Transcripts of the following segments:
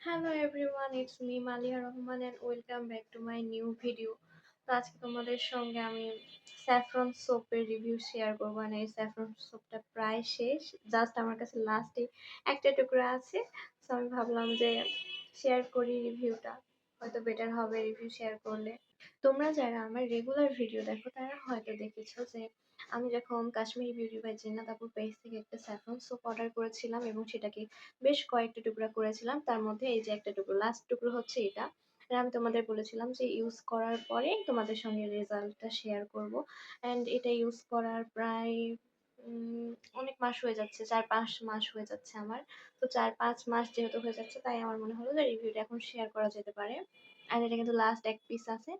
Hello everyone, it's me Maliha Rahman and welcome back to my new video. তো আজকে তোমাদের সঙ্গে আমি স্যাফরন সোপের রিভিউ শেয়ার করবো। আর এই স্যাফরন সোপটা প্রায় শেষ, জাস্ট আমার কাছে লাস্টে একটা টুকরা আছে। তো আমি ভাবলাম যে শেয়ার করি রিভিউটা, হয়তো বেটার হবে রিভিউ শেয়ার করলে। তোমরা যারা আমার রেগুলার ভিডিও দেখো তারা হয়তো দেখেছো যে আমি যখন কাশ্মীরি বিউটি বাই জিন্নাত আপুর পেজ থেকে একটা স্যাফরন সোপ অর্ডার করেছিলাম এবং সেটাকে বেশ কয়েকটা টুকরা করেছিলাম। তার মধ্যে এই যে একটা টুকরো, লাস্ট টুকরো হচ্ছে এটা। আর আমি তোমাদের বলেছিলাম যে ইউজ করার পরে তোমাদের সঙ্গে রেজাল্টটা শেয়ার করব। অ্যান্ড এটা ইউজ করার প্রায় অনেক মাস হয়ে যাচ্ছে, 4-5 মাস হয়ে যাচ্ছে আমার। তো 4-5 মাস যেহেতু হয়ে যাচ্ছে, তাই আমার মনে হলো যে রিভিউটা এখন শেয়ার করা যেতে পারে। অ্যান্ড এটা কিন্তু লাস্ট এক পিস আছে।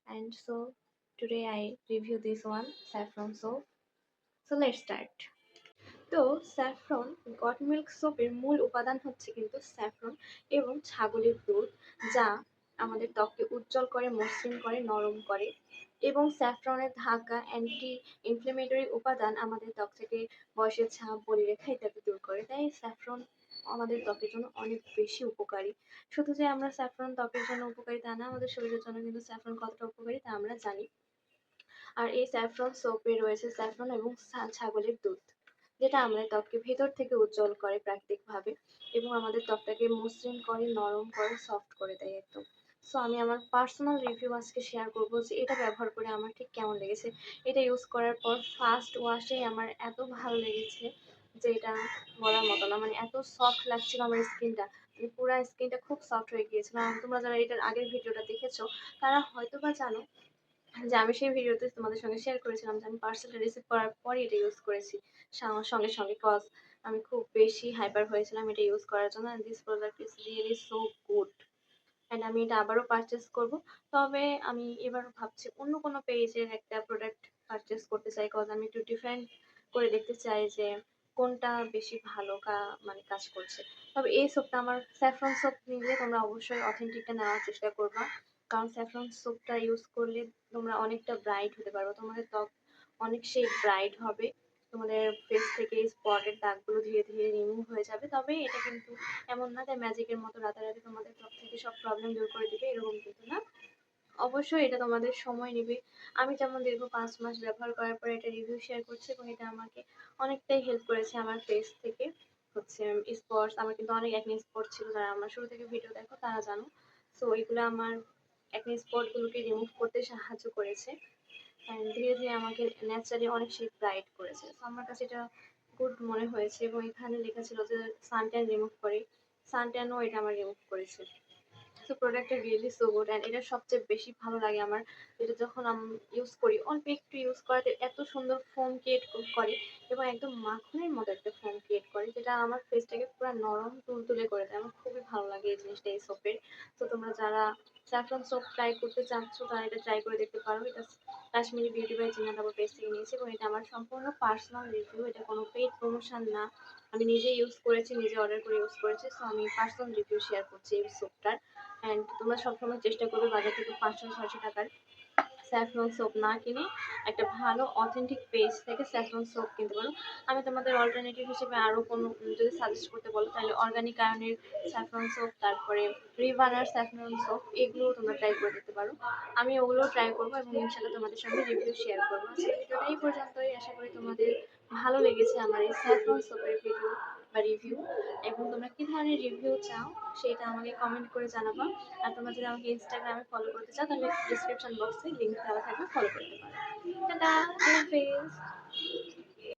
And so today I review this one saffron soap. So let's start. তো স্যাফরন গট মিল্ক সোপের মূল উপাদান হচ্ছে কিন্তু স্যাফরন এবং ছাগলের দুধ, যা আমাদের ত্বককে উজ্জ্বল করে, মসৃণ করে, নরম করে। এবং স্যাফরনের থাকা অ্যান্টি ইনফ্লেমেটরি উপাদান আমাদের ত্বক থেকে বয়সের ছাপ, বলিরেখা ইত্যাদি দূর করে। তাই স্যাফরন আমাদের ত্বকের জন্য অনেক বেশি উপকারী। শুধু যে আমরা স্যাফরন ত্বকের জন্য উপকারী তা না, আমাদের শরীরের জন্য কিন্তু স্যাফরন কতটা উপকারী তা আমরা জানি। আর এই স্যাফরন সোপে রয়েছে স্যাফরন এবং ছাগলের দুধ, যেটা আমাদের ত্বককে ভেতর থেকে উজ্জ্বল করে প্রাকৃতিকভাবে এবং আমাদের ত্বকটাকে মসৃণ করে, নরম করে, সফট করে দেয় একদম। সো আমি আমার পার্সোনাল রিভিউ আজকে শেয়ার করব যে এটা ব্যবহার করে আমার ঠিক কেমন লেগেছে। এটা ইউজ করার পর ফার্স্ট ওয়াশেই আমার এত ভালো লেগেছে যে এটা বলার মতো না। মানে এত সফট লাগছিল আমার স্কিনটা, মানে পুরো স্কিনটা খুব সফট হয়ে গিয়েছিল। আর তোমরা যারা এটার আগের ভিডিওটা দেখেছো তারা হয়তো বা জানো যে আমি সেই ভিডিওতে তোমাদের সঙ্গে শেয়ার করেছিলাম যে আমি পার্সেলটা রিসিভ করার পরই এটা ইউজ করেছি সঙ্গে সঙ্গে, কজ আমি খুব বেশি হাইপার হয়েছিলাম এটা ইউজ করার জন্য। And this product is really so good. And আমি এটা আবারও পারচেস করব। তবে আমি এবার ভাবছি অন্য কোনো পেজের একটা প্রোডাক্ট পারচেস করতে চাই, কজ আমি একটু ডিফারেন্ট করে দেখতে চাই যে কোনটা বেশি ভালো মানে কাজ করছে। তবে এই সোপটা, আমার স্যাফরন সোপ নিলে তোমরা অবশ্যই অথেন্টিকটা নেওয়ার চেষ্টা করবা, কারণ স্যাফরন সোপটা ইউজ করলে তোমরা অনেকটা ব্রাইট হতে পারবে, তোমাদের ত্বক অনেক সেই ব্রাইট হবে, তোমাদের ফেস থেকে স্পটের দাগগুলো ধীরে ধীরে রিমুভ হয়ে যাবে। তবে এটা কিন্তু এমন না যে ম্যাজিকের মতো রাতারাতি তোমাদের ত্বক থেকে সব প্রবলেম দূর করে দিবে, এরকম কিন্তু না। অবশ্যই এটা তোমাদের সময় নেবে। আমি যেমন দীর্ঘ 5 মাস ব্যবহার করার পরে এটা রিভিউ শেয়ার করছি এবং এটা আমাকে অনেকটাই হেল্প করেছে আমার ফেস থেকে হচ্ছে স্পটস। আমার কিন্তু অনেক অ্যাকনে স্পট ছিল, যারা আমার শুরু থেকে ভিডিও দেখো তারা জানো। সো এগুলো আমার অ্যাকনে স্পটগুলোকে রিমুভ করতে সাহায্য করেছে অ্যান্ড ধীরে ধীরে আমাকে ন্যাচারালি অনেক শেড ব্রাইট করেছে। তো আমার কাছে এটা গুড মনে হয়েছে এবং এখানে লেখা ছিল যে সানট্যান রিমুভ করে, সানট্যানও এটা আমার রিমুভ করেছে। তো প্রোডাক্টটা রিয়েলি সো গুড। অ্যান্ড এটা সবচেয়ে বেশি ভালো লাগে আমার, যেটা যখন আমি ইউজ করি অল্প একটু ইউজ করাতে এত সুন্দর ফোম ক্রিয়েট করে এবং একদম মাখনের মতো একটা ফোম ক্রিয়েট করে, যেটা আমার ফেসটাকে পুরো নরম তুলতুলে করে দেয়। আমার খুবই ভালো লাগে এই জিনিসটা এই সোপের। তো তোমরা যারা স্যাফরন সোপ ট্রাই করতে চাচ্ছ তারা এটা ট্রাই করে দেখতে পারো। এটা কাশ্মীরি বিউটি বাই জিন্নাত আপুর পেজ থেকে নিয়েছি এবং এটা আমার সম্পূর্ণ পার্সোনাল রিভিউ, এটা কোনো পেইড প্রমোশন না। আমি নিজে ইউজ করেছি, নিজে অর্ডার করে ইউজ করেছি। সো আমি পার্সোনাল রিভিউ শেয়ার করছি এই সোপটার। অ্যান্ড তোমরা সবসময় চেষ্টা করবে বাজার থেকে 500-600 টাকার স্যাফরন সোপ না কিনে একটা ভালো অথেন্টিক পেজ থেকে স্যাফরন সোপ কিনতে পারো। আমি তোমাদের অল্টারনেটিভ হিসেবে আরও কোনো যদি সাজেস্ট করতে বলো তাহলে অর্গানিক আয়নের স্যাফরন সোপ, তারপরে রিভানার স্যাফরন সোপ, এগুলোও তোমরা ট্রাই করে দেখতে পারো। আমি ওগুলোও ট্রাই করবো এবং ইনশাল্লাহ তোমাদের সঙ্গে রিভিউ শেয়ার করবো। আজকে ভিডিওটা এই পর্যন্তই। আশা করি তোমাদের ভালো লেগেছে আমার এই স্যাফরন সোপের ভিডিও বা রিভিউ, এবং তোমরা কী ধরনের রিভিউ চাও সেটা আমাকে কমেন্ট করে জানাবা। আর তোমরা যদি আমাকে ইনস্টাগ্রামে ফলো করতে চাও তাহলে ডিসক্রিপশন বক্সে লিঙ্ক দেওয়া থাকবে, ফলো করতে পারো। টাটা, আল্লাহ হাফেজ।